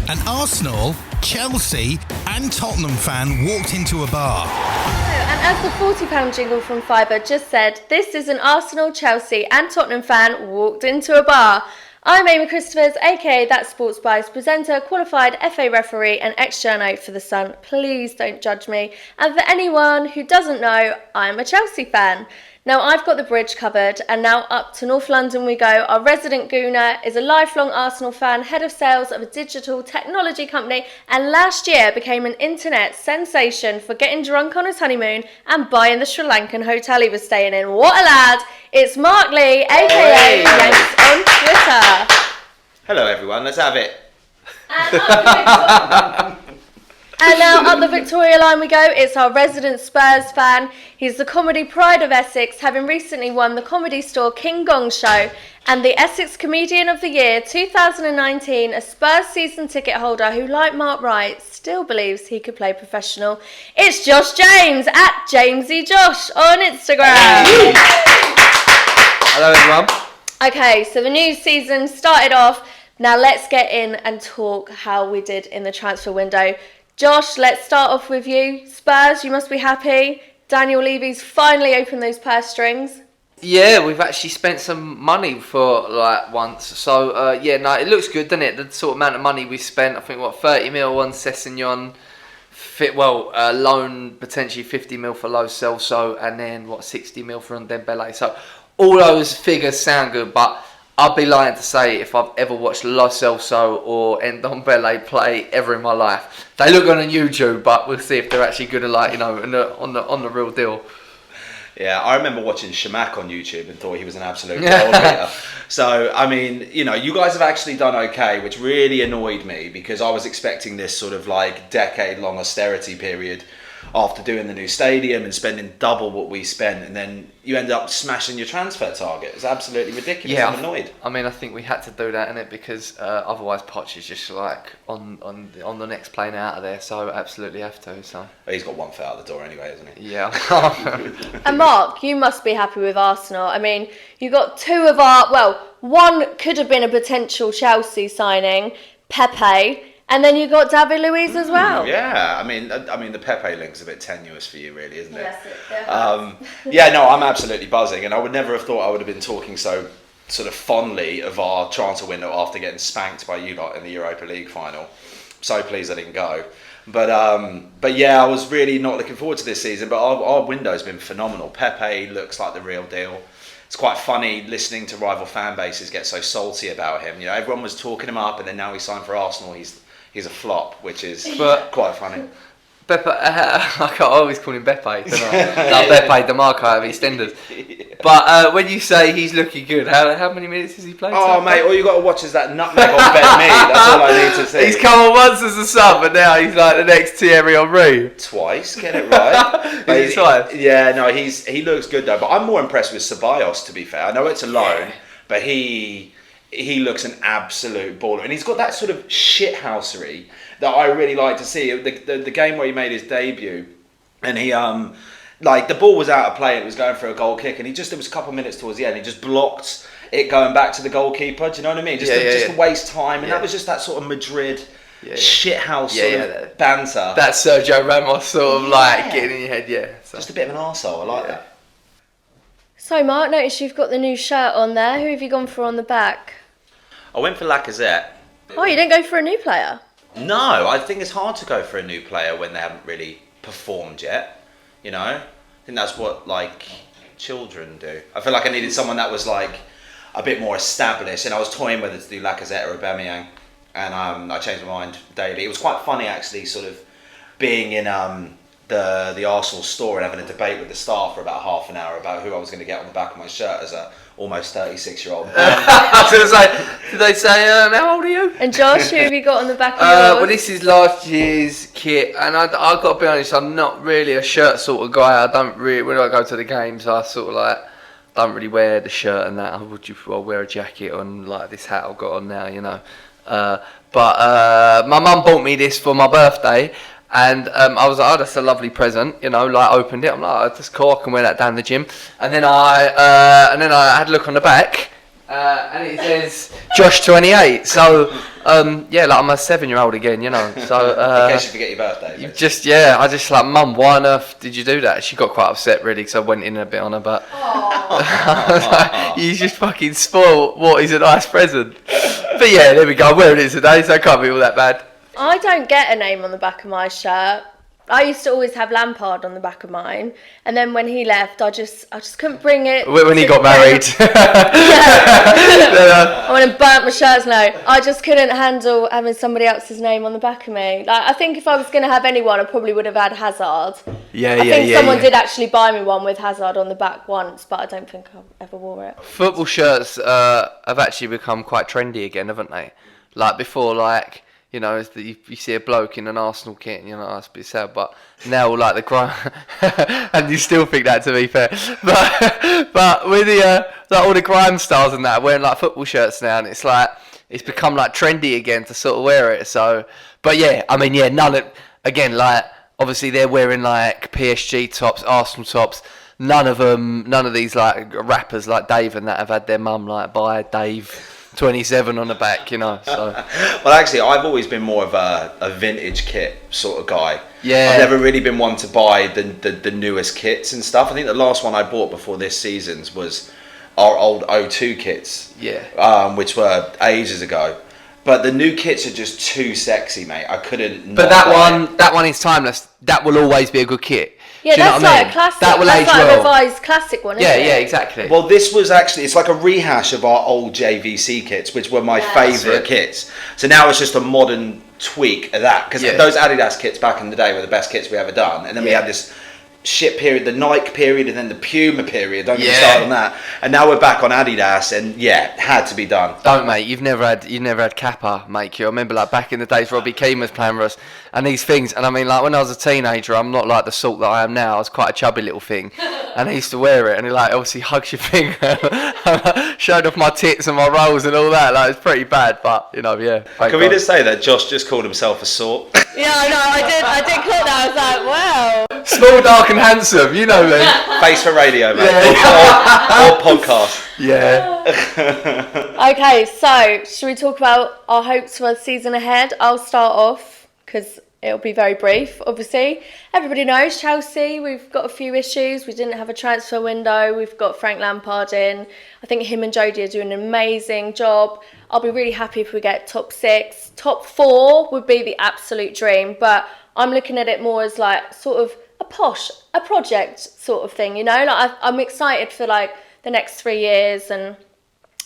An Arsenal, Chelsea and Tottenham fan walked into a bar. And as the £40 jingle from Fibre just said, this is an Arsenal, Chelsea and Tottenham fan walked into a bar. I'm Amy Christophers, aka That Sports Bias presenter, qualified FA referee and ex-journo for The Sun. Please don't judge me. And for anyone who doesn't know, I'm a Chelsea fan. Now I've got the bridge covered, and now up to North London we go. Our resident gooner is a lifelong Arsenal fan, head of sales of a digital technology company, and last year became an internet sensation for getting drunk on his honeymoon and buying the Sri Lankan hotel he was staying in. What a lad! It's Mark Lee, aka Yanks on Twitter. Hello everyone, let's have it. And now up the Victoria line we go. It's our resident Spurs fan. He's the comedy pride of Essex, having recently won the Comedy Store King Gong Show and the Essex Comedian of the Year 2019, a Spurs season ticket holder who, like Mark Wright, still believes he could play professional. It's Josh James at JamesyJosh on Instagram. Hello everyone. Okay, so the new season started off. Now let's get in and talk how we did in the transfer window. Josh, let's start off with you. Spurs, you must be happy. Daniel Levy's finally opened those purse strings. Yeah, we've actually spent some money for once. So it looks good, doesn't it? The sort of amount of money we spent, I think 30 mil on Sessegnon, loan potentially 50 mil for Lo Celso, and then 60 mil for Dembele. So all those figures sound good, but I'd be lying to say if I've ever watched Lo Celso or Ndombele play ever in my life. They look on YouTube, but we'll see if they're actually good at on the real deal. Yeah, I remember watching Shamak on YouTube and thought he was an absolute goal beater. So, I mean, you guys have actually done okay, which really annoyed me because I was expecting this sort of decade-long austerity period after doing the new stadium and spending double what we spent, and then you end up smashing your transfer target. It's absolutely ridiculous. Yeah, I'm annoyed. I mean, I think we had to do that, innit? Because otherwise Poch is just on the next plane out of there, so absolutely have to. So He's got one foot out the door anyway, isn't he? Yeah. And Mark, you must be happy with Arsenal. I mean, you got one could have been a potential Chelsea signing, Pepe. And then you got David Luiz as well. Yeah, I mean, the Pepe link's a bit tenuous for you, really, isn't it? Yes, it definitely. Yeah, no, I'm absolutely buzzing, and I would never have thought I would have been talking so sort of fondly of our transfer window after getting spanked by you lot in the Europa League final. So pleased I didn't go. But yeah, I was really not looking forward to this season. But our window's been phenomenal. Pepe looks like the real deal. It's quite funny listening to rival fan bases get so salty about him. Everyone was talking him up, and then now he signed for Arsenal. He's a flop, which is quite funny. Beppe, I always call him Beppe, don't I? Like Beppe DeMarco out of EastEnders. But when you say he's looking good, how many minutes has he played? Oh, mate, all you got to watch is that nutmeg on Ben Me. That's all I need to see. He's come on once as a sub, but now he's like the next Thierry Henry. Twice, get it right. Is it twice? Yeah, no, he looks good though. But I'm more impressed with Ceballos, to be fair. I know it's a loan, but he looks an absolute baller, and he's got that sort of shithousery that I really like to see. The game where he made his debut, and he the ball was out of play and it was going for a goal kick, and there was a couple of minutes towards the end, he just blocked it going back to the goalkeeper. Do you know what I mean? Just to waste time, and that was just that sort of Madrid shithouse sort of banter. That Sergio Ramos sort of getting in your head, So. Just a bit of an arsehole. I like that. So Mark, notice you've got the new shirt on there. Who have you gone for on the back? I went for Lacazette. Oh, you didn't go for a new player? No, I think it's hard to go for a new player when they haven't really performed yet. I think that's what children do. I feel like I needed someone that was a bit more established, and I was toying whether to do Lacazette or Aubameyang, and I changed my mind daily. It was quite funny actually, sort of being in the Arsenal store and having a debate with the staff for about half an hour about who I was going to get on the back of my shirt as a almost 36-year-old. I was going to say, did they say, how old are you? And Josh, who have you got on the back of yours? Well, this is last year's kit, and I've got to be honest, I'm not really a shirt sort of guy. I don't really, when I go to the games, I sort of don't really wear the shirt and that. I'll wear a jacket on this hat I've got on now, But my mum bought me this for my birthday. And I was like, oh, that's a lovely present, opened it. I'm like, oh, that's cool, I can wear that down the gym. And then I had a look on the back, and it says Josh 28. So yeah, like I'm a 7-year-old again, you know. So in case you forget your birthday. I just like, Mum, why on earth did you do that? She got quite upset really, because I went in a bit on her, but I was like, you just fucking spoil what is a nice present. But yeah, there we go. I'm wearing it today, so it can't be all that bad. I don't get a name on the back of my shirt. I used to always have Lampard on the back of mine, and then when he left, I just couldn't bring it. When he got married. I went and burnt my shirts now. I just couldn't handle having somebody else's name on the back of me. Like, I think if I was going to have anyone, I probably would have had Hazard. I think someone did actually buy me one with Hazard on the back once, but I don't think I ever wore it. Football shirts have actually become quite trendy again, haven't they? Like before, like, you know, you see a bloke in an Arsenal kit, and you know, that's a bit sad, but now like the grime, and you still think that, to be fair, but with the like all the grime stars and that wearing like football shirts now, and it's like it's become like trendy again to sort of wear it. So, but yeah, I mean, yeah, again, like obviously they're wearing like PSG tops, Arsenal tops. None of these like rappers like Dave and that have had their mum like buy Dave 27 on the back, you know. So. Well, actually, I've always been more of a vintage kit sort of guy. Yeah. I've never really been one to buy the newest kits and stuff. I think the last one I bought before this season's was our old O2 kits. Yeah. Which were ages ago. But the new kits are just too sexy, mate. I couldn't. But that one is timeless. That will always be a good kit. Yeah, that's like a classic. That will that's age like well. a revised classic one, isn't it? Yeah, exactly. Well, this was actually, it's like a rehash of our old JVC kits, which were my favourite kits. So now it's just a modern tweak of that. Because those Adidas kits back in the day were the best kits we ever done. And then we had this shit period, the Nike period, and then the Puma period. Don't get me started on that. And now we're back on Adidas, and it had to be done. Don't, mate. You've never had Kappa, mate. I remember like back in the days, Robbie Keane was playing for us, and these things. And I mean, like when I was a teenager, I'm not like the sort that I am now. I was quite a chubby little thing, and I used to wear it, and he like obviously hugs your finger, showed off my tits and my rolls and all that. Like it's pretty bad, but you know, yeah. Can we just say that Josh just called himself a sort? Yeah, I know. I did call that. I was like, wow. Small, dark, and handsome. You know me. Face for radio, mate. Or podcast. Yeah. Okay, so should we talk about our hopes for the season ahead? I'll start off because it'll be very brief. Obviously, everybody knows Chelsea. We've got a few issues. We didn't have a transfer window. We've got Frank Lampard in. I think him and Jodie are doing an amazing job. I'll be really happy if we get top 6. Top 4 would be the absolute dream, but I'm looking at it more as like sort of a project sort of thing, you know. Like I'm excited for like the next 3 years, and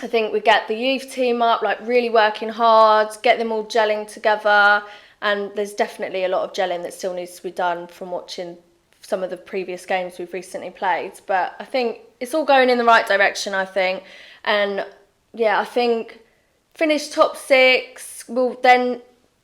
I think we get the youth team up, like really working hard, get them all gelling together. And there's definitely a lot of gelling that still needs to be done from watching some of the previous games we've recently played. But I think it's all going in the right direction, I think. And yeah, I think finish top 6. We'll then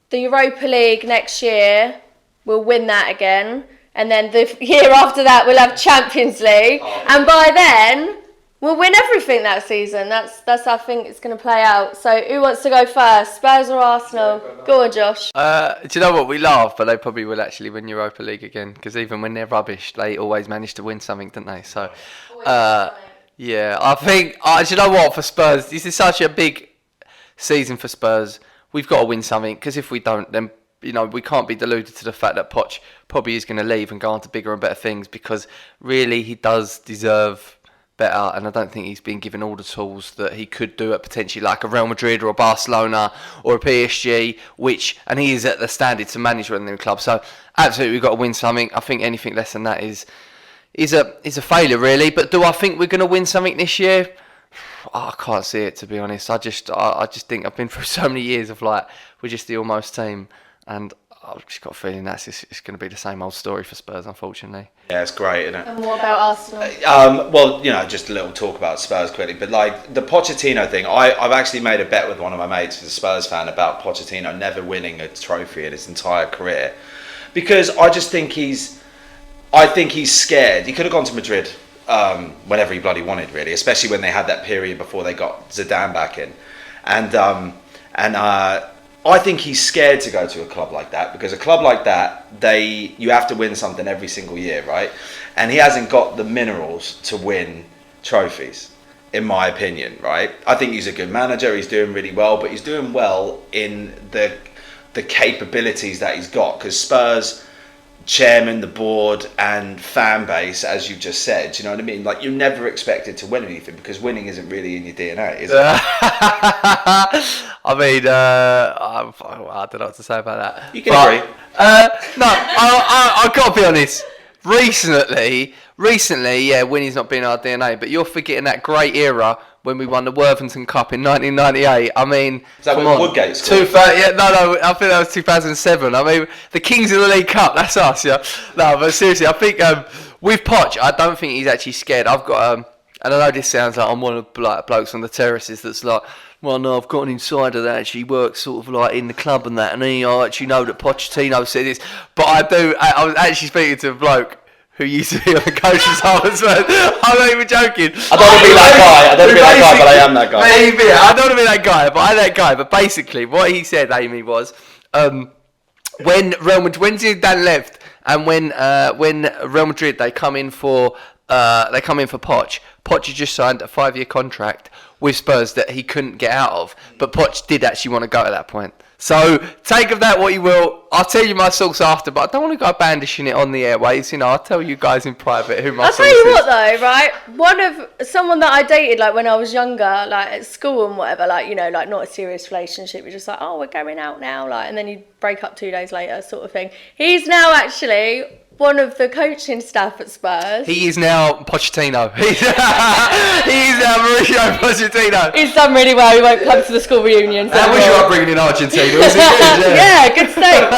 the Europa League next year, we'll win that again. And then the year after that, we'll have Champions League. And by then, we'll win everything that season. That's how I think it's going to play out. So who wants to go first? Spurs or Arsenal? Go on, Josh. Do you know what? We laugh, but they probably will actually win Europa League again. Because even when they're rubbish, they always manage to win something, don't they? So, yeah, I think, do you know what? For Spurs, this is such a big season for Spurs. We've got to win something. Because if we don't, then you know, we can't be deluded to the fact that Poch probably is going to leave and go on to bigger and better things, because really he does deserve better, and I don't think he's been given all the tools that he could do at potentially like a Real Madrid or a Barcelona or a PSG, and he is at the standard to manage one of them clubs. So absolutely we've got to win something. I think anything less than that is a failure really. But do I think we're going to win something this year? I can't see it, to be honest. I just think I've been through so many years of like we're just the almost team. And I've just got a feeling it's going to be the same old story for Spurs, unfortunately. Yeah, it's great, isn't it? And what about Arsenal? Well, you know, just a little talk about Spurs quickly. But like the Pochettino thing, I've actually made a bet with one of my mates, who's a Spurs fan, about Pochettino never winning a trophy in his entire career, because I just think he's scared. He could have gone to Madrid whenever he bloody wanted, really, especially when they had that period before they got Zidane back in, and I think he's scared to go to a club like that, because a club like that, you have to win something every single year, right? And he hasn't got the minerals to win trophies. in my opinion, right? I think he's a good manager. He's doing really well, but he's doing well in the capabilities that he's got, because Spurs chairman, the board, and fan base, as you just said, do you know what I mean? Like, you're never expected to win anything because winning isn't really in your DNA, is it? I mean, I don't know what to say about that. You can agree. No, I've got to be honest. Recently, yeah, winning's not been our DNA, but you're forgetting that great era when we won the Worthington Cup in 1998. I mean, is that when Woodgate scored? Yeah, no, I think that was 2007. I mean, the Kings of the League Cup, that's us, yeah. No, but seriously, I think with Poch, I don't think he's actually scared. I've got, and I know this sounds like I'm one of the blokes on the terraces that's like, well, no, I've got an insider that actually works sort of like in the club and that, and I actually know that Pochettino said this, but I was actually speaking to a bloke who used to be on the coach's half as well. I'm not even joking. I don't want to be that guy. I don't want to be that guy, but I am that guy. Maybe, I don't want to be that guy, but I'm that guy. But basically, what he said, Amy, was when Zidane left, and when Real Madrid they come in for Poch. Poch had just signed a 5-year contract with Spurs that he couldn't get out of, but Poch did actually want to go at that point. So take of that what you will. I'll tell you my source after, but I don't want to go bandishing it on the airwaves. You know, I'll tell you guys in private who my source is. I'll tell you what though, right? Someone that I dated like when I was younger, like at school and whatever, like, you know, like not a serious relationship. You're just like, oh, we're going out now, like, and then you break up 2 days later, sort of thing. He's now actually one of the coaching staff at Spurs. He is now Pochettino. He's now Mauricio Pochettino. He's done really well. He won't come to the school reunion. How was your upbringing in Argentina? Was it good? Yeah, good states.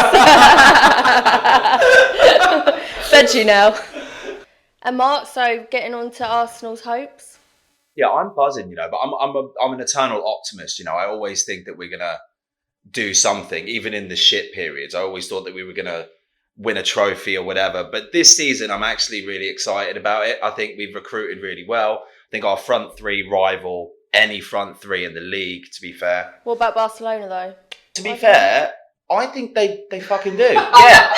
Said you now. And Mark, so getting on to Arsenal's hopes. Yeah, I'm buzzing, you know, but I'm an eternal optimist, you know. I always think that we're gonna do something, even in the shit periods. I always thought that we were gonna win a trophy or whatever, but this season I'm actually really excited about it. I think we've recruited really well. I think our front three rival any front three in the league, to be fair. What about Barcelona though? To be fair, I think they fucking do. Yeah,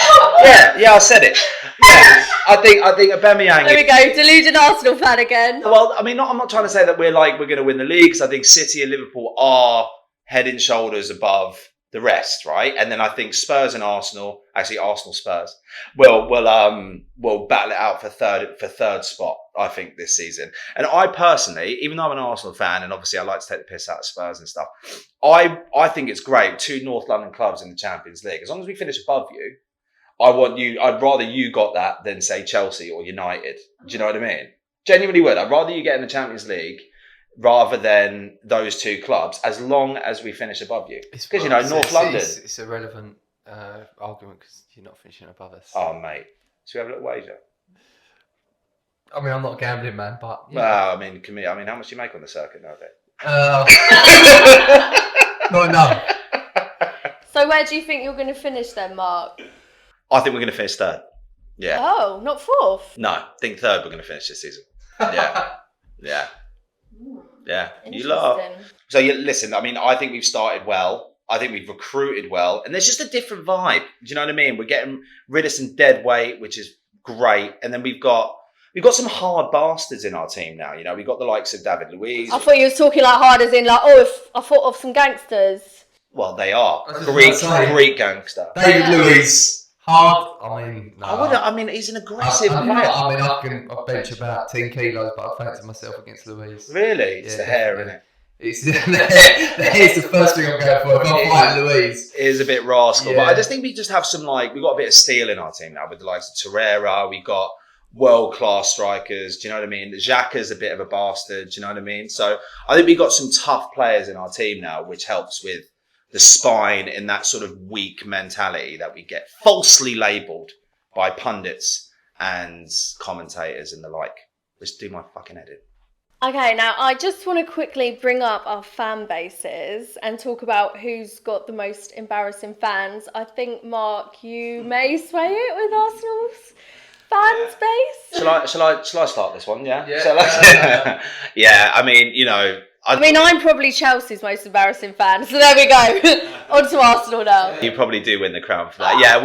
I said it. Yeah, I think Aubameyang. There we go, deluded Arsenal fan again. Well, I mean, I'm not trying to say that we're going to win the league, because I think City and Liverpool are head and shoulders above the rest, right? And then I think Spurs and Arsenal, actually Arsenal Spurs, will battle it out for third spot, I think, this season. And I personally, even though I'm an Arsenal fan, and obviously I like to take the piss out of Spurs and stuff, I think it's great. 2 North London clubs in the Champions League. As long as we finish above you, I'd rather you got that than say Chelsea or United. Do you know what I mean? Genuinely would. I'd rather you get in the Champions League rather than those 2 clubs, as long as we finish above you. Because, you know, North London... It's a relevant argument, because you're not finishing above us. Oh, mate. Should we have a little wager? I mean, I'm not a gambling man, but... Yeah. Well, I mean, how much do you make on the circuit nowadays? Not enough. So where do you think you're going to finish then, Mark? I think we're going to finish 3rd. Yeah. Oh, not 4th? No, I think 3rd we're going to finish this season. Yeah. Yeah. Yeah, you laugh. So listen, I mean, I think we've started well. I think we've recruited well. And there's just a different vibe. Do you know what I mean? We're getting rid of some dead weight, which is great. And then we've got some hard bastards in our team now. You know, we've got the likes of David Luiz. I thought you were talking like hard as in like, oh, if I thought of some gangsters. Well, they are. Greek gangster. David Luiz. Hard. I mean, no. I mean, he's an aggressive player. I bench about 10 kilos, but I fancy myself against Luiz. Really? It's the hair, isn't it? It's the hair's the first thing I'm going for. If I'm fighting Luiz. It is a bit rascal, but I just think we just have some, like, we've got a bit of steel in our team now with the likes of Torreira. We've got world-class strikers. Do you know what I mean? Xhaka's a bit of a bastard. Do you know what I mean? So I think we've got some tough players in our team now, which helps with the spine in that sort of weak mentality that we get falsely labelled by pundits and commentators and the like. Let's do my fucking head in. Okay, now I just want to quickly bring up our fan bases and talk about who's got the most embarrassing fans. I think, Mark, you may sway it with Arsenal's fan base. Shall I start this one? Yeah. Yeah. Yeah. I mean, you know. I'm probably Chelsea's most embarrassing fan, so there we go. On to Arsenal now. You probably do win the crown for that. Yeah,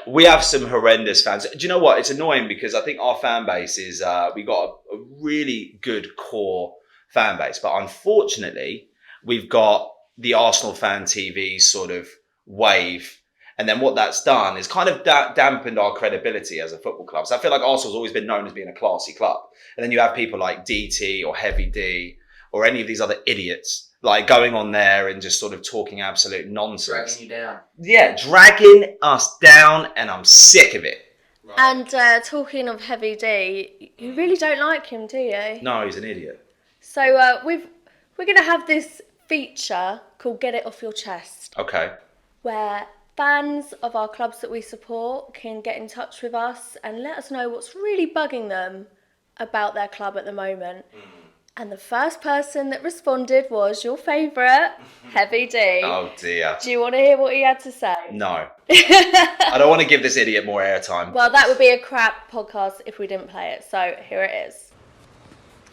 we have some horrendous fans. Do you know what? It's annoying because I think our fan base is we got a really good core fan base. But unfortunately, we've got the Arsenal fan TV sort of wave. And then what that's done is kind of dampened our credibility as a football club. So I feel like Arsenal's always been known as being a classy club. And then you have people like DT or Heavy D or any of these other idiots like going on there and just sort of talking absolute nonsense. Dragging you down. Yeah, dragging us down, and I'm sick of it. Right. And talking of Heavy D, you really don't like him, do you? No, he's an idiot. So we're going to have this feature called Get It Off Your Chest. Okay. Where fans of our clubs that we support can get in touch with us and let us know what's really bugging them about their club at the moment. And the first person that responded was your favourite, Heavy D. Oh dear. Do you want to hear what he had to say? No. I don't want to give this idiot more airtime. Well, that would be a crap podcast if we didn't play it. So here it is.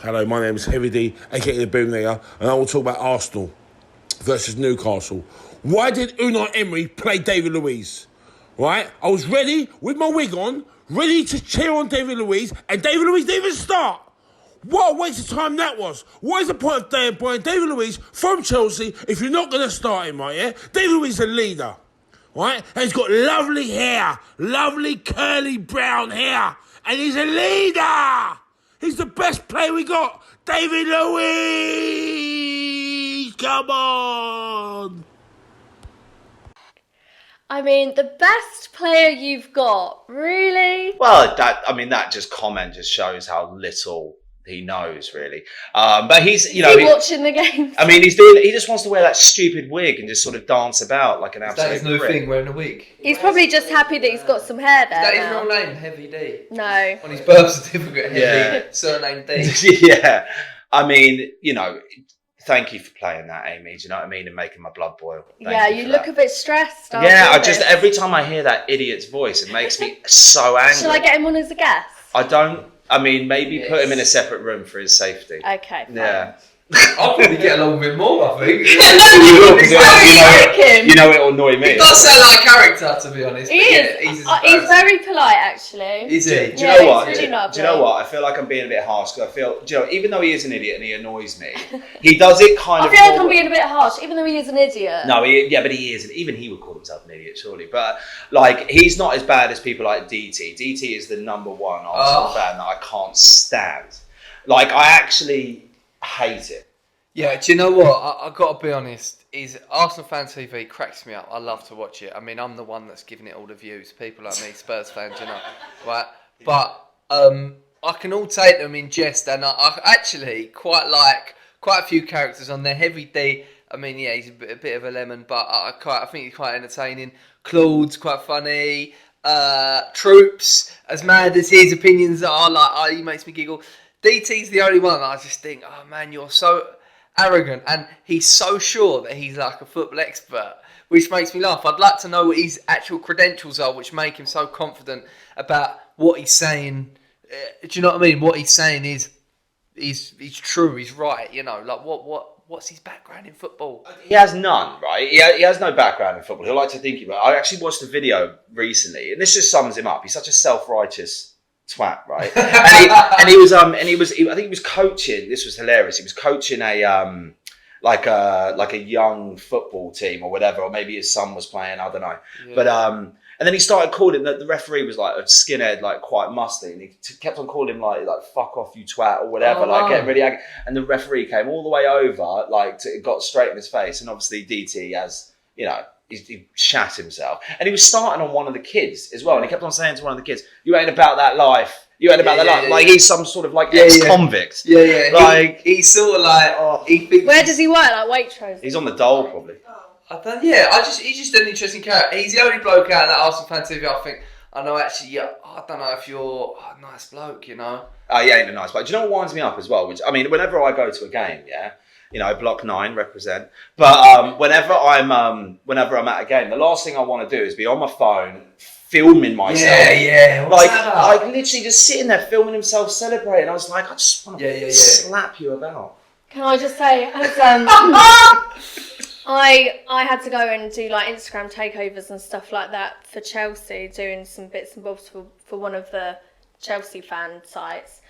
Hello, my name is Heavy D, aka the Boomlayer, and I will talk about Arsenal versus Newcastle. Why did Unai Emery play David Luiz? Right? I was ready with my wig on, ready to cheer on David Luiz, and David Luiz didn't even start. What a waste of time that was. What is the point of buying David Luiz from Chelsea if you're not going to start him, right, yeah? David Luiz is a leader, right? And he's got lovely hair, lovely curly brown hair, and he's a leader. He's the best player we got. David Luiz, come on. I mean, the best player you've got, really? Well, that just comment just shows how little he knows, really. But he's, Is he watching the games? I mean, he just wants to wear that stupid wig and just sort of dance about like an absolute That is no prick. thing, wearing a wig. He's probably just happy that he's got some hair there. Is that his now. real name, Heavy D? No. On his birth certificate, Heavy, Yeah. surname D. Yeah. I mean, thank you for playing that, Amy. Do you know what I mean? And making my blood boil. Thank you for look that. a bit stressed. Yeah, every time I hear that idiot's voice, it makes me so angry. Shall I get him on as a guest? Maybe Yes. put him in a separate room for his safety. Okay, fine. Yeah. I'll probably get along with him more, I think. It'll annoy me. He does sound like a character, to be honest. He but is. Yeah, He's very polite, actually. Is he? Do you know what? He's really lovely. Do you know what? I feel like I'm being a bit harsh because I feel, even though he is an idiot and he annoys me, he does it kind of. I feel like I'm being a bit harsh, even though he is an idiot. No, but he is, and even he would call himself an idiot, surely. But he's not as bad as people like DT. DT is the number one Arsenal fan that I can't stand. I actually hate it. Yeah, do you know what? I've got to be honest. Arsenal fan TV cracks me up. I love to watch it. I mean, I'm the one that's giving it all the views. People like me, Spurs fans, right? But I can all take them in jest, and I actually quite like quite a few characters on there. Heavy D. I mean, yeah, he's a bit of a lemon, but I think he's quite entertaining. Claude's quite funny. Troops, as mad as his opinions are, he makes me giggle. DT's the only one that I just think, oh man, you're so arrogant, and he's so sure that he's like a football expert, which makes me laugh. I'd like to know what his actual credentials are, which make him so confident about what he's saying. Do you know what I mean? What he's saying is true. He's right. What's his background in football? He has none, right? He has no background in football. He'll like to think he will. I actually watched a video recently, and this just sums him up. He's such a self-righteous twat, right? and he was I think he was coaching. This was hilarious. He was coaching a like a young football team or whatever, or maybe his son was playing. I don't know. Yeah. But and then he started calling the referee was like a skinhead, like quite musty, and he kept on calling him like fuck off you twat or whatever, getting really angry. And the referee came all the way over, got straight in his face, and obviously DT has he shat himself, and he was starting on one of the kids as well, and he kept on saying to one of the kids, "You ain't about that life. You ain't about that life." Like he's some sort of ex-convict. Yeah. He's sort of he thinks. Where does he work? Like Waitrose? He's on the dole probably. He's just an interesting character. He's the only bloke out of that Arsenal fan TV I think I know actually. I don't know if you're a nice bloke, He ain't a nice bloke. Do you know what winds me up as well? Which I mean, whenever I go to a game, Block 9 represent. But whenever I'm at a game, the last thing I want to do is be on my phone filming myself. Yeah. Like literally just sitting there filming himself celebrating. I was like, I just want to slap you about. Can I just say, as I had to go and do Instagram takeovers and stuff like that for Chelsea, doing some bits and bobs for one of the Chelsea fan sites.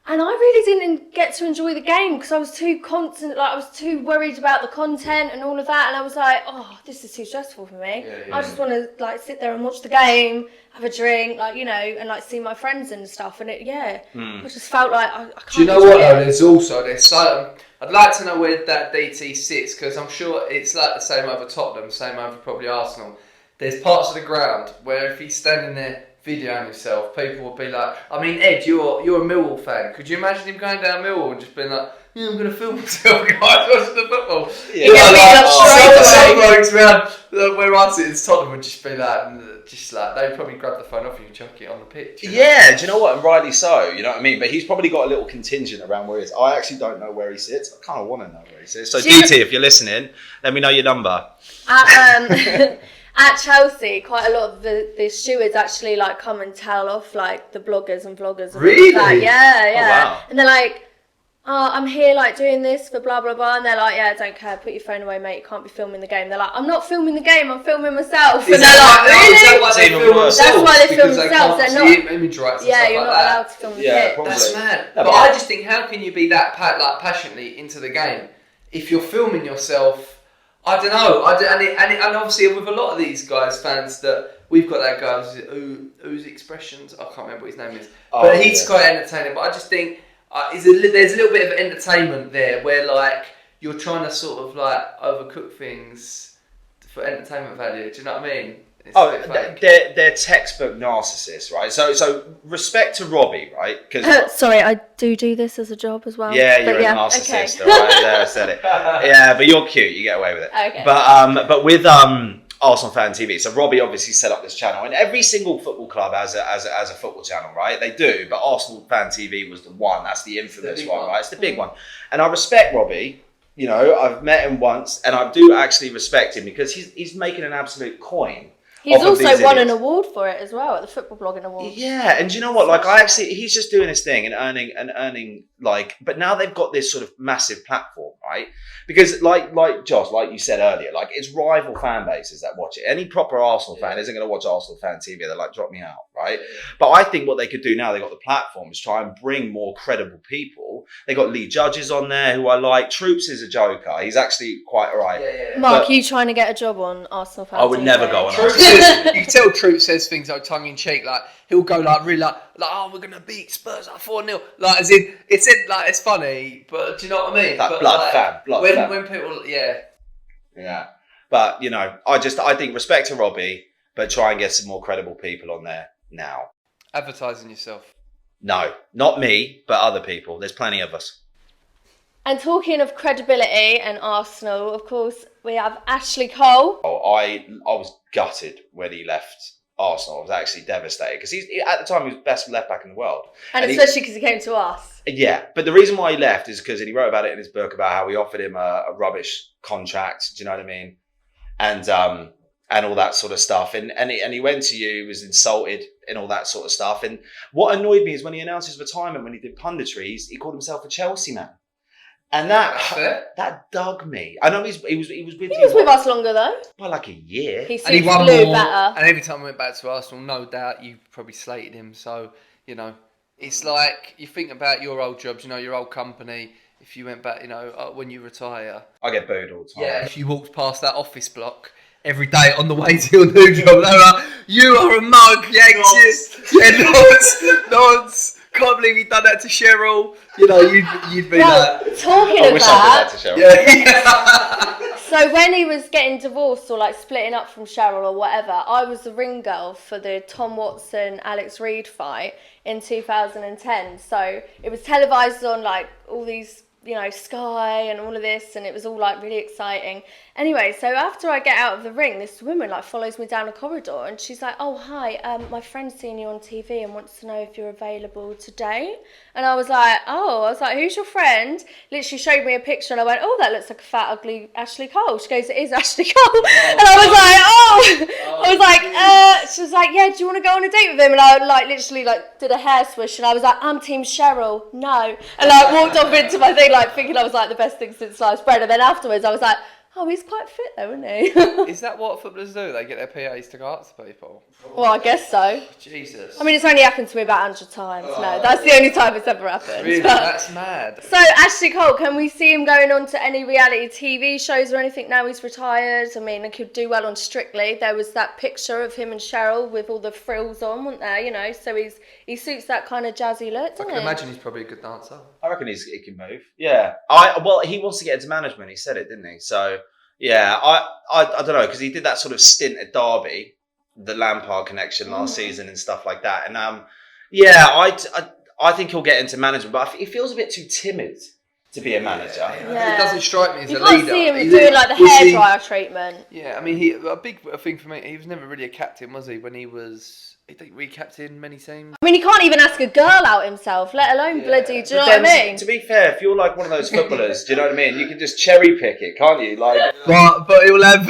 And I really didn't get to enjoy the game because I was too I was too worried about the content and all of that. And I was like, oh, this is too stressful for me. I just want to like sit there and watch the game, have a drink, like, you know, and like see my friends and stuff. And I just felt like I can't. Do you know what though? There's certain. I'd like to know where that DT sits because I'm sure it's like the same over Tottenham, same over probably Arsenal. There's parts of the ground where if he's standing there videoing himself, people will be like, I mean, Ed, you're a Millwall fan. Could you imagine him going down Millwall and just being like, yeah, I'm going to film myself, guys, watching the football? Some blokes around where I sit in Tottenham would just be like, they'd probably grab the phone off you and chuck it on the pitch. Yeah, do you know what? And rightly so, you know what I mean? But he's probably got a little contingent around where he is. I actually don't know where he sits. I kind of want to know where he sits. So DT, if you're listening, let me know your number. At Chelsea, quite a lot of the stewards actually like come and tell off like the bloggers and vloggers. And really? All that. Yeah. Oh, wow. And they're like, oh, I'm here like doing this for blah blah blah, and they're like, yeah, I don't care, put your phone away, mate, you can't be filming the game. They're like, I'm not filming the game, I'm filming myself. And they're like, really? That's why they film themselves. They're not. Image rights. Yeah, you're not allowed to film the pitch. Probably. That's mad. No, but I just think, how can you be that passionately into the game if you're filming yourself? I don't know. And obviously with a lot of these guys, fans, that we've got that guy whose expressions, I can't remember what his name is, but he's quite entertaining. But I just think there's a little bit of entertainment there where like you're trying to sort of like overcook things for entertainment value. Do you know what I mean? They're textbook narcissists, right? So respect to Robbie, right? Because sorry, I do this as a job as well. Yeah, you're a narcissist. Okay. Right? There, I said it. Yeah, but you're cute. You get away with it. Okay. But with Arsenal Fan TV, so Robbie obviously set up this channel, and every single football club has a football channel, right? They do, but Arsenal Fan TV was the one. That's the infamous one, right? It's the big one, and I respect Robbie. You know, I've met him once, and I do actually respect him because he's making an absolute coin. He's also won an award for it as well at the Football Blogging Awards. Yeah, and do you know what? Like, he's just doing his thing and earning like. But now they've got this sort of massive platform, right? Because like Josh, like you said earlier, like it's rival fan bases that watch it. Any proper Arsenal fan isn't going to watch Arsenal Fan TV. They're like, drop me out, right? But I think what they could do now, they got the platform, is try and bring more credible people. They got Lee Judges on there, who I like. Troops is a joker. He's actually quite alright. Yeah. Mark, you trying to get a job on Arsenal Fan TV? I would never go on Arsenal. You can tell Troop says things like tongue in cheek, like he'll go like really like oh, we're gonna beat Spurs like 4-0, like as in it's funny, but do you know what I mean? Like but blood fan. When people yeah, but you know, I think respect to Robbie, but try and get some more credible people on there now. Advertising yourself. No, not me, but other people. There's plenty of us. And talking of credibility and Arsenal, of course, we have Ashley Cole. I was gutted when he left Arsenal. I was actually devastated because at the time he was best left back in the world. And especially because he came to us. Yeah, but the reason why he left is because he wrote about it in his book about how we offered him a rubbish contract. Do you know what I mean? And all that sort of stuff. And he went to you, he was insulted and all that sort of stuff. And what annoyed me is when he announced his retirement, when he did punditry, he called himself a Chelsea man. And that dug me. I know he was with us longer though. By like a year. He suits blue better. And every time I went back to Arsenal, no doubt you probably slated him. So, you know, it's like you think about your old jobs, you know, your old company. If you went back, you know, when you retire. I get booed all the time. Yeah, if you walked past that office block every day on the way to your new job, they were like, you are a mug, Yanks. Yeah, nods. Can't believe he done that to Cheryl. You know, you'd be like... Talking of that... I did that to Cheryl. Yeah. So when he was getting divorced or like splitting up from Cheryl or whatever, I was the ring girl for the Tom Watson-Alex Reid fight in 2010. So it was televised on like all these, you know, Sky and all of this, and it was all like really exciting. Anyway, so after I get out of the ring, this woman like follows me down a corridor and she's like, oh, hi, my friend's seen you on TV and wants to know if you're available today. And I was like, who's your friend? Literally showed me a picture and I went, oh, that looks like a fat, ugly Ashley Cole. She goes, it is Ashley Cole. And I was like, she was like, yeah, do you want to go on a date with him? And I like literally like did a hair swish and I was like, I'm team Cheryl, no. And like walked off into my thing like thinking I was like the best thing since sliced bread. And then afterwards I was like, Oh, he's quite fit though, isn't he? Is that what footballers do? They get their PAs to go up to people? Well, I guess so. Jesus. I mean, it's only happened to me about 100 times. No, that's the only time it's ever happened. Really? But- That's mad. So, Ashley Cole, can we see him going on to any reality TV shows or anything now he's retired? I mean, he could do well on Strictly. There was that picture of him and Cheryl with all the frills on, wasn't there? You know, so he suits that kind of jazzy look, I doesn't can he? imagine he's probably a good dancer. I reckon he can move. Yeah. Well, he wants to get into management. He said it, didn't he? So yeah, I don't know, because he did that sort of stint at Derby, the Lampard connection last season and stuff like that. And yeah, I think he'll get into management, but he feels a bit too timid to be a manager. Yeah. It doesn't strike me as You a can't leader. see him He's doing like the hairdryer treatment. Yeah, I mean, a big thing for me, he was never really a captain, was he? When he didn't re-captain many teams. I mean, he can't even ask a girl out himself, let alone bloody, do you know what I mean? To be fair, if you're like one of those footballers, do you know what I mean? You can just cherry pick it, can't you? Like, But he'll have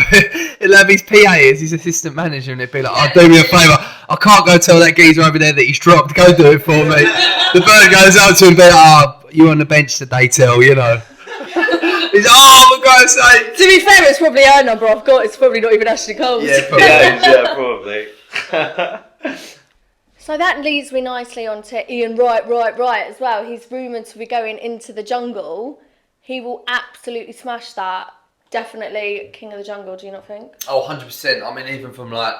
his PA as his assistant manager, and he'll be like, "Oh, do me a favour. I can't go tell that geezer over there that he's dropped. Go do it for me." The bird goes out to him and be like, "Oh, you on the bench today, Till, you know." He's oh, for God's sake. To be fair, it's probably her number I've got. It's probably not even Ashley Cole's. Yeah, probably. yeah, probably. So that leads me nicely on to Ian Wright as well. He's rumoured to be going into the jungle. He will absolutely smash that. Definitely King of the Jungle, do you not think? Oh, 100%. I mean, even from like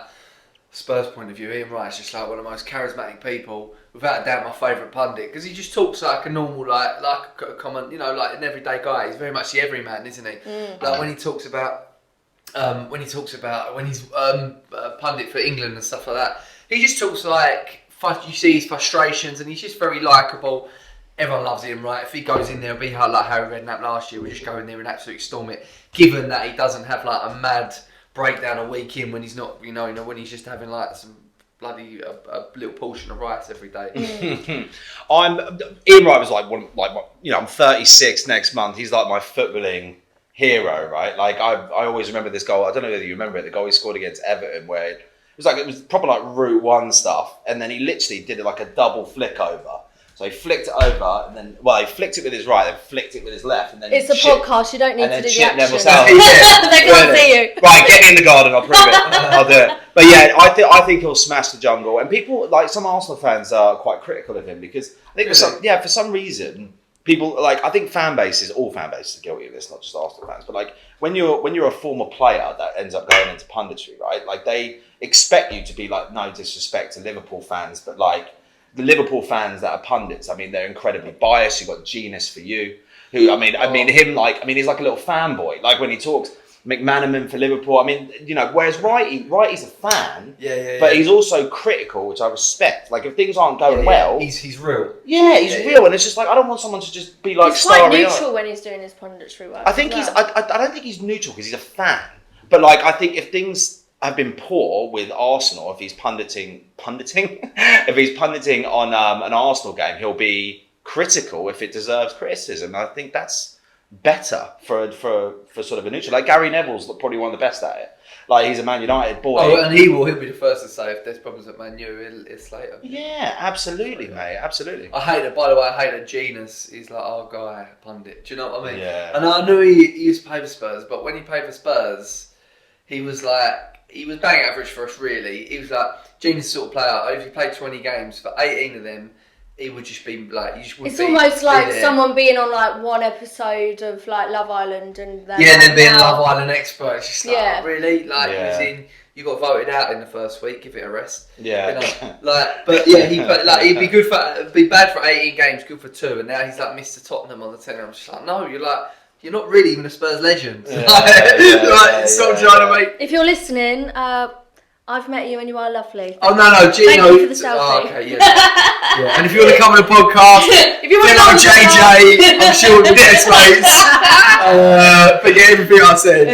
Spurs' point of view, Ian Wright's just like one of the most charismatic people. Without a doubt, my favourite pundit, because he just talks like a normal, like a common, you know, like an everyday guy. He's very much the everyman, isn't he? Like when he talks about when he's pundit for England and stuff like that, he just talks like you see his frustrations, and he's just very likeable. Everyone loves Ian Wright. If he goes in there, it'll be like Harry Redknapp last year. We just go in there and absolutely storm it. Given that he doesn't have like a mad breakdown a week in when he's not, you know, when he's just having like some bloody a little portion of rice every day. Ian Wright was I'm 36 next month. He's like my footballing hero, right? Like I always remember this goal. I don't know whether you remember it. The goal he scored against Everton, where it was proper like Route 1 stuff, and then he literally did it like a double flick over. So he flicked it over, and then he flicked it with his right, then flicked it with his left, and then It's a podcast, you don't need to do the action. They can't see you. Right, get me in the garden, I'll prove it. I'll do it. But yeah, I think he'll smash the jungle. And people, like some Arsenal fans, are quite critical of him because I think for some reason, people I think all fan bases are guilty of this, not just Arsenal fans. But like when you're a former player that ends up going into punditry, right? Like they expect you to be like, no disrespect to Liverpool fans, but like the Liverpool fans that are pundits, I mean, they're incredibly biased. You've got Genius for you, who he's like a little fanboy. Like when he talks, McManaman for Liverpool. I mean, you know, whereas Wrighty's a fan, but he's also critical, which I respect. Like if things aren't going well, he's real. Yeah, he's real, and it's just like I don't want someone to just be like he's quite starry-eyed. neutral when he's doing his punditry work. I think I don't think he's neutral because he's a fan, but like I think if things have been poor with Arsenal, if he's punditing on an Arsenal game, he'll be critical if it deserves criticism. I think that's better for sort of a neutral. Like Gary Neville's probably one of the best at it. Like he's a Man United boy. Oh, and he'll be the first to say if there's problems at Man U, it's Slater. Yeah, absolutely, mate, absolutely. I hate that Genius is like our guy pundit. Do you know what I mean? Yeah. And I knew he used to play for Spurs, but when he played for Spurs, he was bang average for us, really. He was like, Genius sort of player. If he played 20 games, for 18 of them, he would just be like, you just wouldn't It's almost like someone being on like one episode of like Love Island and then being Love Island expert. It's just like, Yeah. really? Like, he was in, you got voted out in the first week, give it a rest. Yeah. You know, but yeah, he'd be bad for 18 games, good for 2, and now he's like Mr. Tottenham on the 10. I'm just like, no, you're not really even a Spurs legend. Stop trying to make. If you're listening, I've met you and you are lovely. Oh no, Gino. Thank you for the selfie. Oh, okay, yeah. And if you want to come on the podcast, if you want to know JJ, I'm sure we'll get mates. Forget everything I said.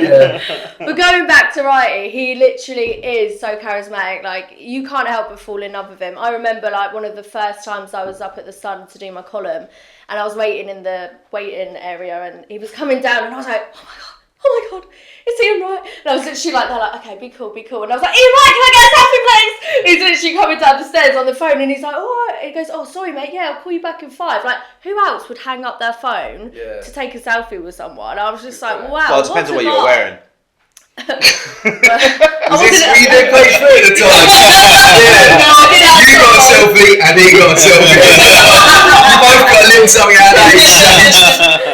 Yeah. But going back to Wrighty, he literally is so charismatic. Like you can't help but fall in love with him. I remember like one of the first times I was up at the Sun to do my column, and I was waiting in the waiting area, and he was coming down, and I was like, oh my god, oh my god, it's Ian Wright. And I was literally like, they're like, okay, be cool. And I was like, Ian Wright, can I get a selfie, please? He's literally coming down the stairs on the phone, and he's like, oh, he goes, oh, sorry, mate, yeah, I'll call you back in 5. Like, who else would hang up their phone to take a selfie with someone? I was just like, wow. Well, it depends on what you were wearing. Was this you did page 3 at the time? Yeah. No, I didn't. You got a selfie and he got a selfie. You both got a little something out of that exchange.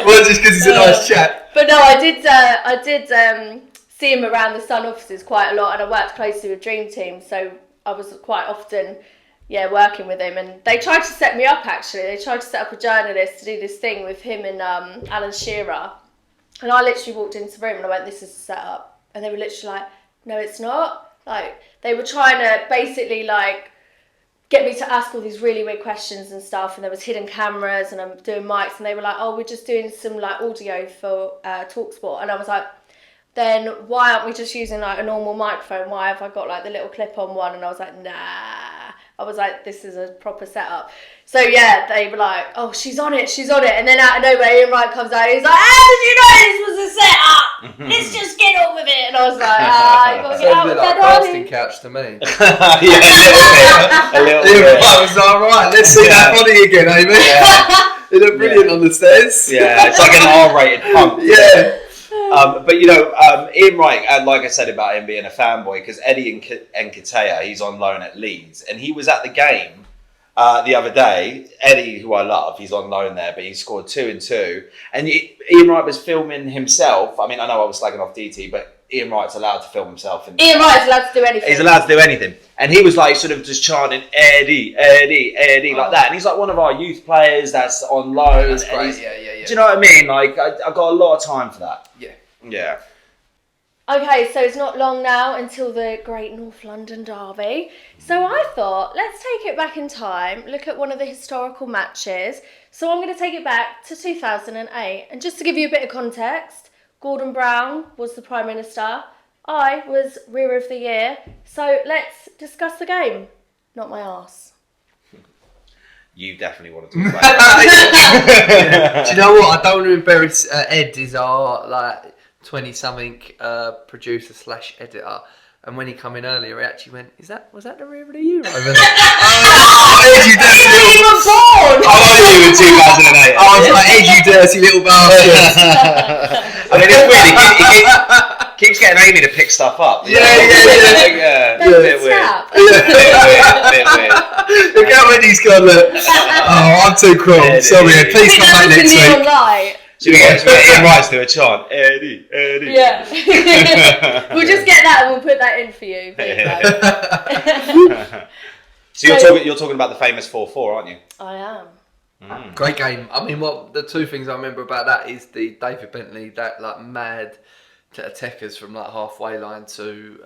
Well, just because it's a nice chat. But no, I did see him around the Sun offices quite a lot, and I worked closely with Dream Team, so I was quite often, working with him. And they tried to set me up, actually. They tried to set up a journalist to do this thing with him and Alan Shearer. And I literally walked into the room and I went, this is a setup. And they were literally like, no, it's not. Like, they were trying to basically, like, get me to ask all these really weird questions and stuff. And there was hidden cameras and I'm doing mics. And they were like, oh, we're just doing some, like, audio for TalkSport. And I was like, then why aren't we just using, like, a normal microphone? Why have I got, like, the little clip-on one? And I was like, nah. I was like, this is a proper setup. So, yeah, they were like, oh, she's on it. And then out of nowhere, Ian Wright comes out. He's like, how did you know this was a setup? Let's just get on with it. And I was like, you got to get out with that, casting couch to me. A little bit. I was like, right, let's see that body again, Amy. Yeah. It looked brilliant on the stairs. Yeah, it's like an R-rated pump. Yeah. But Ian Wright, like I said about him being a fanboy, because Eddie Nketiah, he's on loan at Leeds, and he was at the game the other day. Eddie, who I love, he's on loan there, but he scored 2 and 2. And Ian Wright was filming himself. I mean, I know I was slagging off DT, but Ian Wright's allowed to film himself. Ian Wright's allowed to do anything. He's allowed to do anything. And he was like sort of just chanting Eddie, like that. And he's like one of our youth players that's on loan. That's great, yeah. Do you know what I mean? Like, I've got a lot of time for that. Yeah. Okay, so it's not long now until the Great North London Derby. So I thought, let's take it back in time, look at one of the historical matches. So I'm going to take it back to 2008. And just to give you a bit of context, Gordon Brown was the Prime Minister. I was Rear of the Year. So let's discuss the game. Not my arse. You definitely want to talk about it. Do you know what? I don't want to embarrass Ed, is our, like, 20-something producer / editor, and when he come in earlier, he actually went, was that the Rear of the Year over there? You weren't even born! I know you in 2008. I was like, Ed, you dirty little bastard. I mean, it's weird. He keeps getting Amy to pick stuff up. Yeah. A bit weird. Bit weird. Look how many he's gone, look. Oh, I'm too cool. Sorry, Ed, please come back next week. Light. So we get Ian Wright's to a chant, Eddie. Yeah. We'll just get that and we'll put that in for you. So you're talking about the famous 4-4, aren't you? I am. Great game. I mean, the two things I remember about that is the David Bentley, that like mad attackers from like halfway line to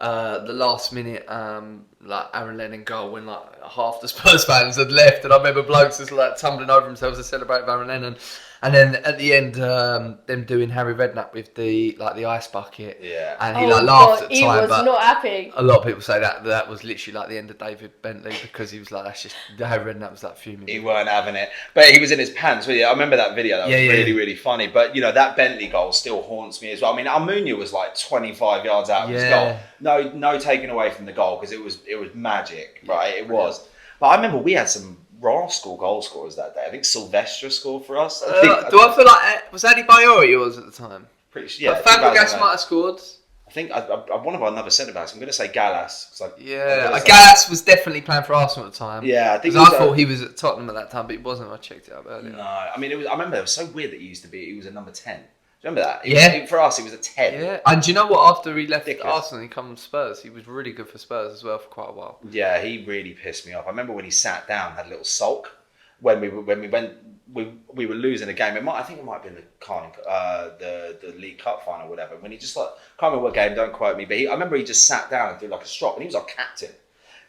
the last minute like Aaron Lennon goal when like half the Spurs fans had left, and I remember blokes just like tumbling over themselves to celebrate with Aaron Lennon. And then at the end, them doing Harry Redknapp with the ice bucket. Yeah. And he laughed at the time. He was not happy. A lot of people say that was literally like the end of David Bentley, because he was like, that's just, Harry Redknapp was like fuming. He weren't having it. But he was in his pants. I remember that video. That was really funny. But, that Bentley goal still haunts me as well. I mean, Almunia was like 25 yards out of his goal. No taking away from the goal, because it was magic, right? It was. But I remember we had some rascal goal scorers that day. I think Sylvester scored for us. I feel like, was Eddie Bayori yours at the time? Pretty sure, yeah. Fabregas might have scored. I think one of our another centre backs. I'm going to say Gallas. Gallas was definitely playing for Arsenal at the time. Yeah, I thought he was at Tottenham at that time, but he wasn't. I checked it up earlier. No, I mean, I remember it was so weird that he was a number 10. Remember that? For us, he was a 10. Yeah. And do you know what? After he left Arsenal, he came to Spurs. He was really good for Spurs as well for quite a while. Yeah, he really pissed me off. I remember when he sat down, had a little sulk when we were losing a game. I think it might have been the League Cup final or whatever. When he just can't remember what game. Don't quote me. But I remember he just sat down and did like a strop, and he was our captain.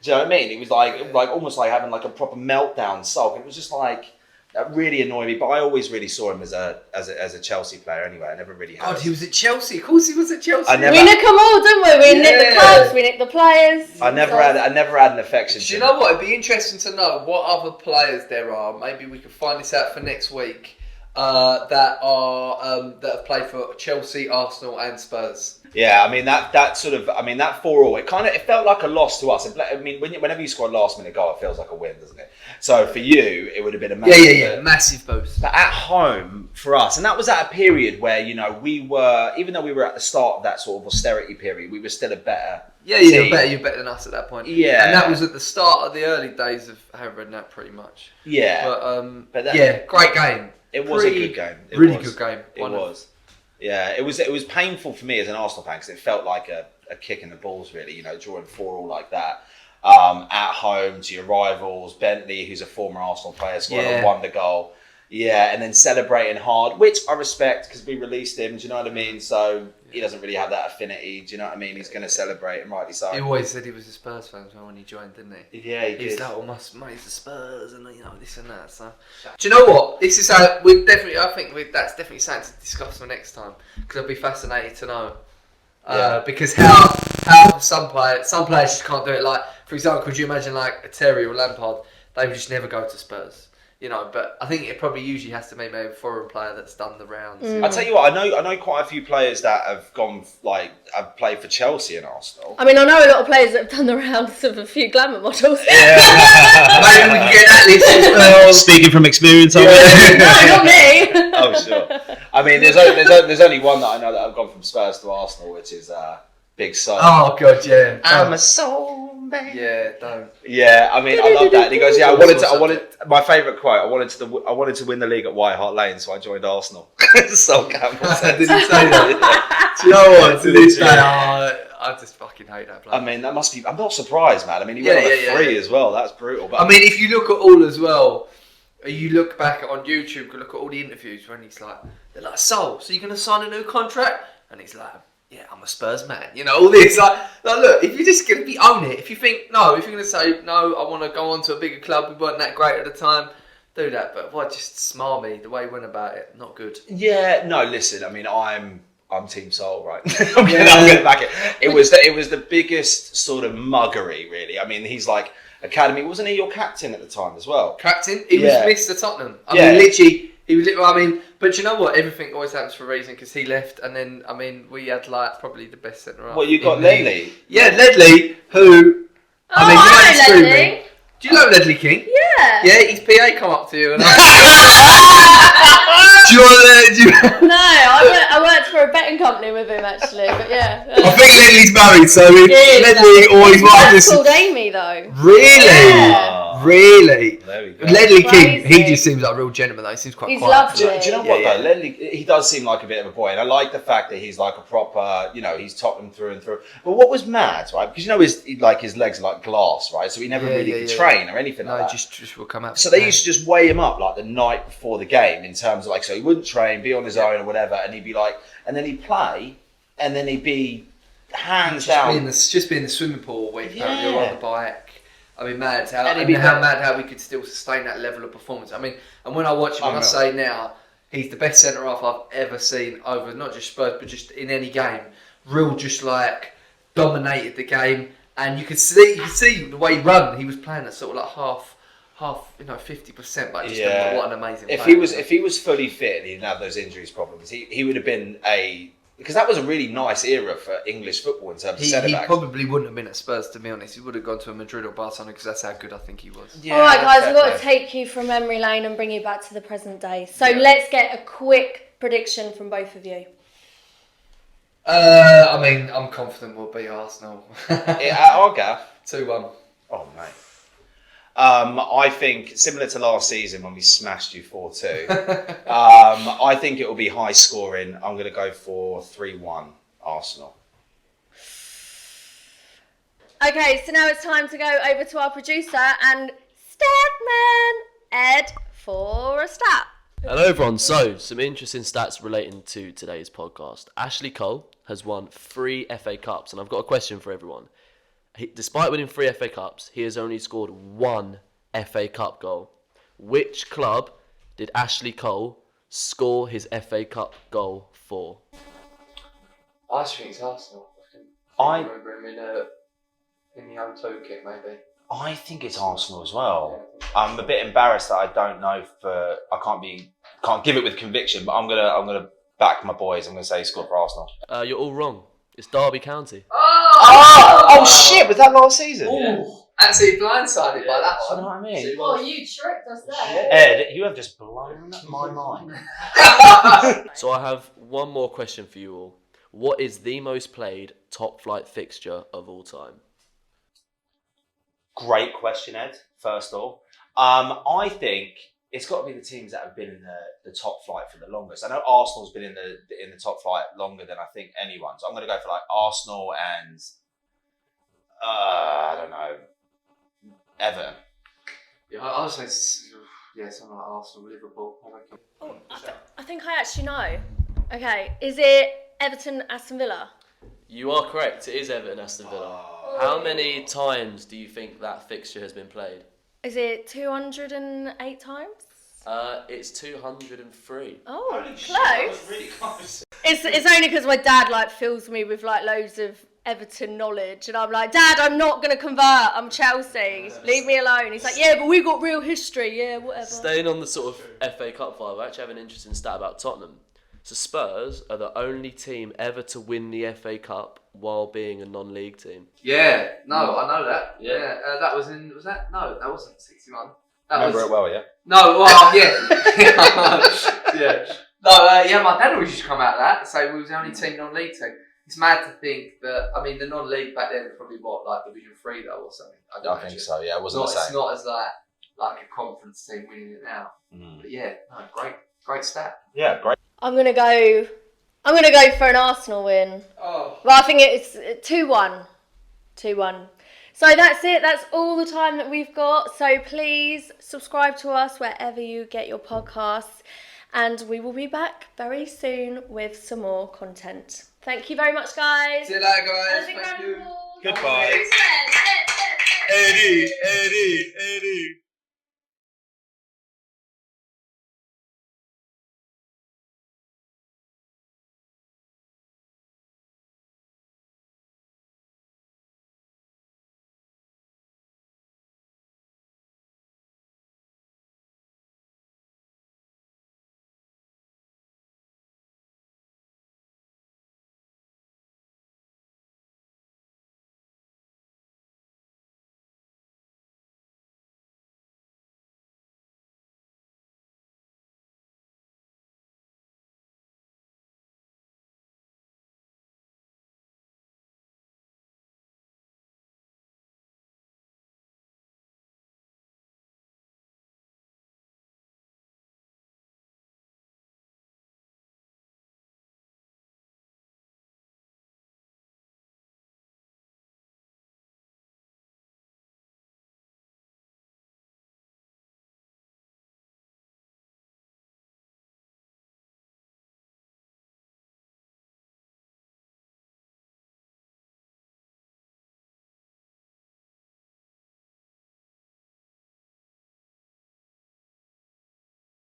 Do you know what I mean? He was like almost like having like a proper meltdown sulk. And it was just like. That really annoyed me, but I always really saw him as a Chelsea player anyway. I never really had. God, he was at Chelsea. Of course, he was at Chelsea. We nick them all, didn't we? We nick the clubs, we nick the players. I never had an affection. Do you know what? It'd be interesting to know what other players there are. Maybe we could find this out for next week. that have played for Chelsea, Arsenal, and Spurs. Yeah, I mean that 4-4. It felt like a loss to us. I mean, whenever you score a last-minute goal, it feels like a win, doesn't it? So for you, it would have been a massive, massive boost. But at home for us, and that was at a period where we were, even though we were at the start of that sort of austerity period, we were still a better. You're better than us at that point. Yeah, and that was at the start of the early days of Harrow Redknapp, pretty much. Yeah, but great game. It was a good game. Really good game. It was. Yeah, it was painful for me as an Arsenal fan because it felt like a kick in the balls, really. Drawing 4-4 like that at home to your rivals. Bentley, who's a former Arsenal player, scored a wonder goal. Yeah, and then celebrating hard, which I respect because we released him. Do you know what I mean? So he doesn't really have that affinity. Do you know what I mean? He's going to celebrate, and rightly so. He always said he was a Spurs fan when he joined, didn't he? Yeah, he did. He's like, "Oh, my mate's the Spurs," and this and that. So, do you know what? This is how that's definitely something to discuss for next time because I'd be fascinated to know. Because how some players just can't do it. Like, for example, could you imagine like a Terry or Lampard? They would just never go to Spurs. But I think it probably usually has to be maybe a foreign player that's done the rounds. I tell you what, I know quite a few players that have have played for Chelsea and Arsenal. I mean, I know a lot of players that have done the rounds of a few glamour models. Yeah. Maybe we can get that list as well. Speaking from experience, No, not me. Oh, sure. I mean, there's only one that I know that have gone from Spurs to Arsenal, which is Big Sol. Oh God, yeah. I'm a soul man. Yeah, don't. Yeah, I mean, I love that. And he goes, "Yeah, I wanted. My favourite quote. I wanted to win the league at White Hart Lane, so I joined Arsenal." Sol Campbell said. Did he say that? Do you know what? To this day, I just fucking hate that player. I mean, that must be. I'm not surprised, man. I mean, he went on a free as well. That's brutal. But I mean, if you look at all as well, you look back on YouTube, look at all the interviews when he's like, they're like, "So you're gonna sign a new contract?" And he's like, "Yeah, I'm a Spurs man." All this. Like, look, if you're just going to own it, if you're going to say, "No, I want to go on to a bigger club, we weren't that great at the time," do that. But just smarmy, the way he went about it, not good. Yeah, no, listen, I mean, I'm Team Sol, right? I'm going to back it. It was the biggest sort of muggery, really. I mean, he's like, academy, wasn't he your captain at the time as well? Captain? He was Mr. Tottenham. I mean, literally, he was, but you know what? Everything always happens for a reason because he left, and then we had probably the best centre half. Well, you got Ledley. Yeah, Ledley, who I know Ledley. Do you know Ledley King? Yeah. Yeah, his PA come up to you and No, I worked for a betting company with him actually, but yeah. I think Ledley's married, so Ledley always He's called Amy though. Really? Yeah. Really? There we go. Ledley King, Crazy. he just seems like a real gentleman though. He seems quite He's quiet. lovely. Do you know what though? Ledley, he does seem like a bit of a boy, and I like the fact that he's like a proper, he's Tottenham through and through. But what was mad, right? Because his legs are like glass, right? So he never could train or anything like that. Just will come out. So they used to just weigh him up like the night before the game in terms of so he wouldn't train, be on his own or whatever, and he'd be like, and then he'd play, and then he'd be hands down. Just be in the swimming pool, you're on the bike. I mean, mad how we could still sustain that level of performance. I mean, and when I watch him, I say now, he's the best centre half I've ever seen over not just Spurs, but just in any game. Real, just dominated the game, and you could see the way he run. He was playing at sort of like half, 50%. But just what an amazing player. If he was fully fit and he didn't have those injuries problems, he would have been because that was a really nice era for English football in terms of centre backs. He probably wouldn't have been at Spurs, to be honest. He would have gone to a Madrid or Barcelona because that's how good I think he was. Yeah, all right, guys, we've got to take you from memory lane and bring you back to the present day. So let's get a quick prediction from both of you. I'm confident we'll beat Arsenal. I'll go 2-1. Oh, mate. I think, similar to last season when we smashed you 4-2, I think it will be high scoring. I'm going to go for 3-1 Arsenal. Okay, so now it's time to go over to our producer and Statman Ed for a stat. Hello everyone, so some interesting stats relating to today's podcast. Ashley Cole has won 3 FA Cups, and I've got a question for everyone. Despite winning 3 FA Cups, he has only scored 1 FA Cup goal. Which club did Ashley Cole score his FA Cup goal for? I think it's Arsenal. I remember him in the O2 kit, maybe. I think it's Arsenal as well. I'm a bit embarrassed that I don't know can't give it with conviction, but I'm gonna back my boys. I'm gonna say he scored for Arsenal. You're all wrong. It's Derby County. Oh shit! Was that last season? Ooh, absolutely blindsided by that You one. know what I mean? Well, you tricked us there. Ed, you have just blown my mind. So I have one more question for you all. What is the most played top flight fixture of all time? Great question, Ed. First off, I think it's got to be the teams that have been in the top flight for the longest. I know Arsenal's been in the top flight longer than I think anyone. So I'm going to go for like Arsenal and I don't know, Everton. Yeah, I would say something like Arsenal, Liverpool. Oh, I think I actually know. Okay, is it Everton, Aston Villa? You are correct. It is Everton Aston Villa. How many times do you think that fixture has been played? Is it 208 times? It's 203. Oh, close. That was really close. It's only because my dad like fills me with like loads of Everton knowledge, and I'm like, Dad, I'm not gonna convert. I'm Chelsea. Leave me alone. He's like, yeah, but we got real history. Yeah, whatever. Staying on the sort of FA Cup vibe, I actually have an interesting stat about Tottenham. So Spurs are the only team ever to win the FA Cup while being a non-league team. Yeah, no, I know that. Yeah. That was in. Was that? No, that wasn't 61. Remember it well, yeah. No, well, yeah. Yeah. No, yeah, my dad always used to come out of that and say we was the only team non-league team. It's mad to think that, I mean, the non-league back then was probably what, like Division 3 though or something? I think so, yeah. It wasn't the same. It's not as like a conference team winning it now. But yeah, no, great stat. Yeah, great. I'm gonna go for an Arsenal win. Oh. Well, I think it's 2-1. 2-1. So that's it. That's all the time that we've got. So please subscribe to us wherever you get your podcasts. And we will be back very soon with some more content. Thank you very much, guys. See you later, guys. Have a big round of applause. Goodbye. Thanks. Eddie.